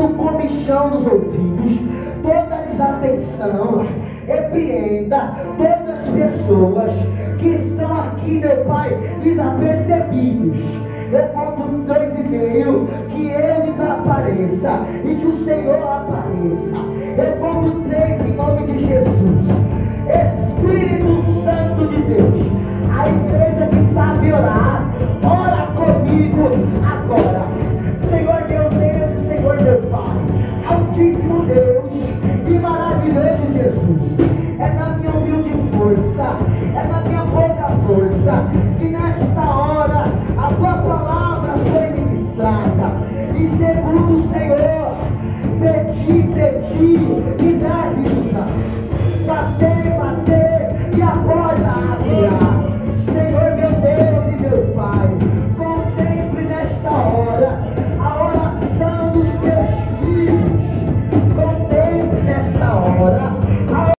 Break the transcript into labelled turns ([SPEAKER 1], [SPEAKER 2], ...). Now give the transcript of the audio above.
[SPEAKER 1] todo comichão nos ouvidos, toda desatenção. Repreenda todas as pessoas que estão aqui, meu Pai, desapercebidos. Eu conto 2,5, que ele desapareça e que o Senhor apareça. Eu conto 3,